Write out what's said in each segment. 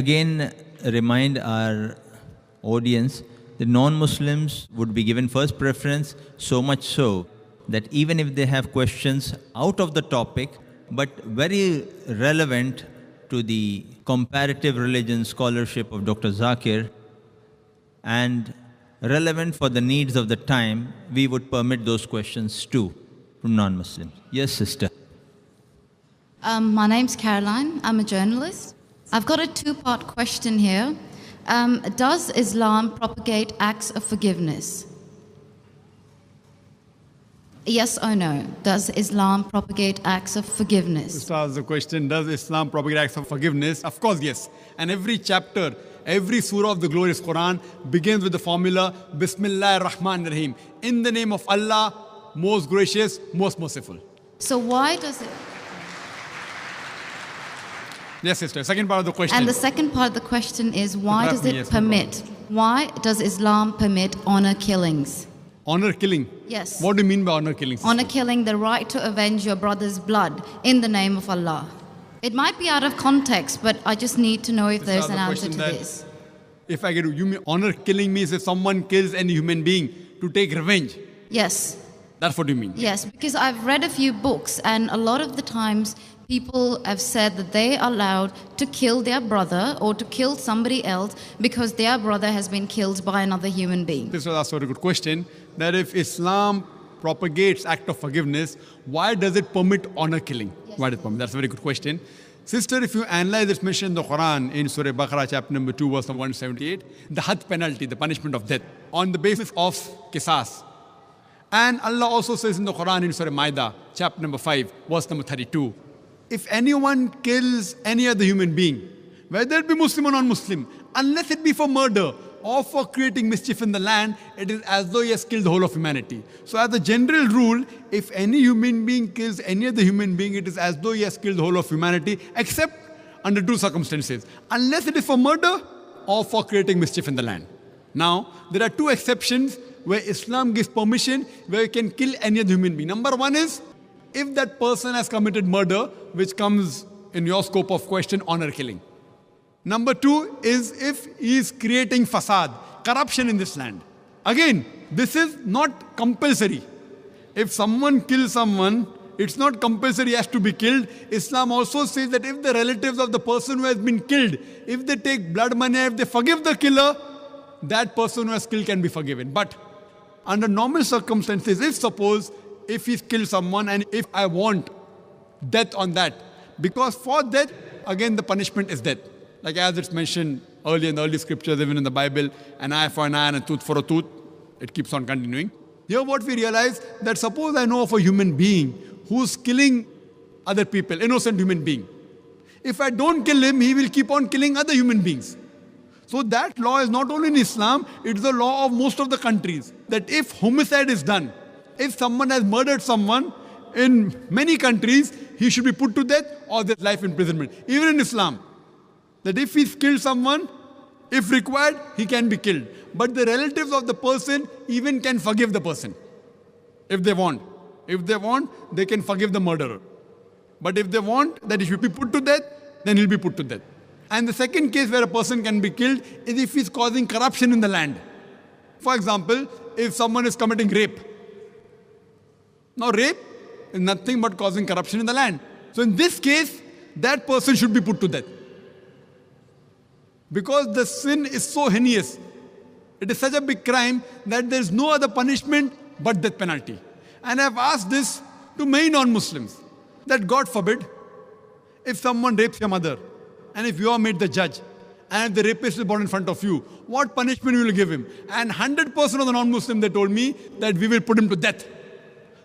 again remind our audience that non-Muslims would be given first preference, so much so that even if they have questions out of the topic, but very relevant to the comparative religion scholarship of Dr. Zakir and relevant for the needs of the time, we would permit those questions too from non-Muslims. Yes, sister. My name's Caroline. I'm a journalist. I've got a two-part question here. Does Islam propagate acts of forgiveness? Yes or no? Does Islam propagate acts of forgiveness? This was the question, does Islam propagate acts of forgiveness? Of course, yes. And every chapter, every surah of the glorious Quran begins with the formula, Bismillahir Rahmanir Rahim. In the name of Allah, most gracious, most merciful. So why does it... Yes, sister. Second part of the question. And the second part of the question is, why does it permit? Why does Islam permit honor killings? Honor killing? Yes. What do you mean by honor killing, sister? Honor killing, the right to avenge your brother's blood in the name of Allah. It might be out of context, but I just need to know if there's an answer to this. If I get you mean honor killing means if someone kills any human being to take revenge? Yes. That's what you mean? Yes, because I've read a few books, and a lot of the times people have said that they are allowed to kill their brother or to kill somebody else because their brother has been killed by another human being. This was also a good question, that if Islam propagates act of forgiveness, why does it permit honor killing? Yes. Why does it permit? That's a very good question. Sister, if you analyze this mention in the Quran, in Surah Baqarah, chapter number 2, verse number 178, the had penalty, the punishment of death, on the basis of qisas. And Allah also says in the Quran, in Surah Ma'idah, chapter number 5, verse number 32, if anyone kills any other human being, whether it be Muslim or non-Muslim, unless it be for murder or for creating mischief in the land, it is as though he has killed the whole of humanity. So as a general rule, if any human being kills any other human being, it is as though he has killed the whole of humanity, except under two circumstances. Unless it is for murder or for creating mischief in the land. Now, there are two exceptions where Islam gives permission where you can kill any other human being. Number one is, if that person has committed murder, which comes in your scope of question, honor killing. Number two is if he is creating fasad, corruption in this land. Again, this is not compulsory. If someone kills someone, it's not compulsory he has to be killed. Islam also says that if the relatives of the person who has been killed, if they take blood money, if they forgive the killer, that person who has killed can be forgiven. But under normal circumstances, if he's killed someone and if I want death on that, because for death, again the punishment is death. Like as it's mentioned earlier in the early scriptures, even in the Bible, an eye for an eye and a tooth for a tooth. It keeps on continuing. Here what we realize, that suppose I know of a human being who's killing other people, innocent human being. If I don't kill him, he will keep on killing other human beings. So that law is not only in Islam, it's the law of most of the countries. That if homicide is done, if someone has murdered someone, in many countries, he should be put to death or there's life imprisonment. Even in Islam, that if he's killed someone, if required, he can be killed. But the relatives of the person even can forgive the person, if they want. If they want, they can forgive the murderer. But if they want that he should be put to death, then he'll be put to death. And the second case where a person can be killed is if he's causing corruption in the land. For example, if someone is committing rape. Now rape is nothing but causing corruption in the land. So in this case, that person should be put to death. Because the sin is so heinous. It is such a big crime that there is no other punishment but death penalty. And I have asked this to many non-Muslims, that God forbid, if someone rapes your mother, and if you are made the judge, and if the rapist is brought in front of you, what punishment will you give him? And 100% of the non-Muslims, they told me that we will put him to death.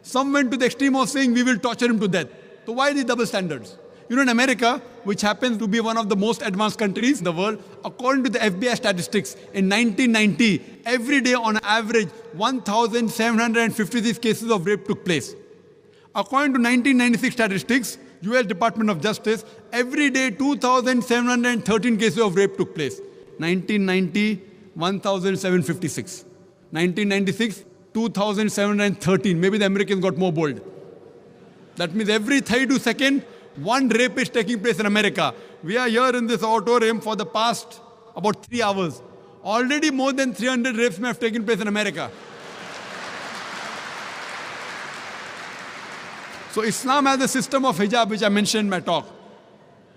Some went to the extreme of saying we will torture him to death. So why these double standards? You know, in America, which happens to be one of the most advanced countries in the world, according to the FBI statistics, in 1990, every day on average, 1,756 cases of rape took place. According to 1996 statistics, US Department of Justice, every day 2,713 cases of rape took place. 1990, 1,756. 1996, 2,713. Maybe the Americans got more bold. That means every 32 seconds, One rape is taking place in America. We are here in this auditorium for the past about 3 hours. Already more than 300 rapes may have taken place in America. So Islam has a system of hijab, which I mentioned in my talk.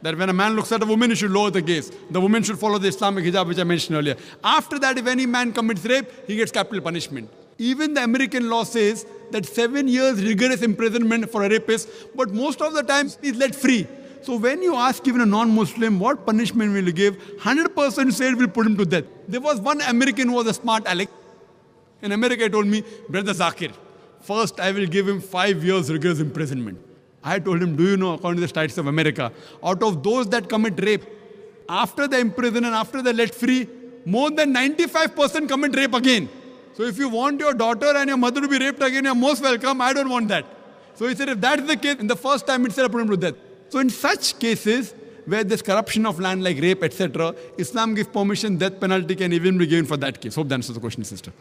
That when a man looks at a woman, he should lower the gaze. The woman should follow the Islamic hijab, which I mentioned earlier. After that, if any man commits rape, he gets capital punishment. Even the American law says that 7 years rigorous imprisonment for a rapist, but most of the time he's let free. So when you ask even a non-Muslim, what punishment will you give? 100% say we'll put him to death. There was one American who was a smart aleck. In America, he told me, Brother Zakir, first I will give him 5 years rigorous imprisonment. I told him, do you know, according to the statutes of America, out of those that commit rape, after they imprison and after they're let free, more than 95% commit rape again. So if you want your daughter and your mother to be raped again, you're most welcome. I don't want that. So he said, if that's the case, in the first time itself, I put him to death. So in such cases, where there's corruption of land like rape, etc., Islam gives permission, death penalty can even be given for that case. Hope that answers the question, sister.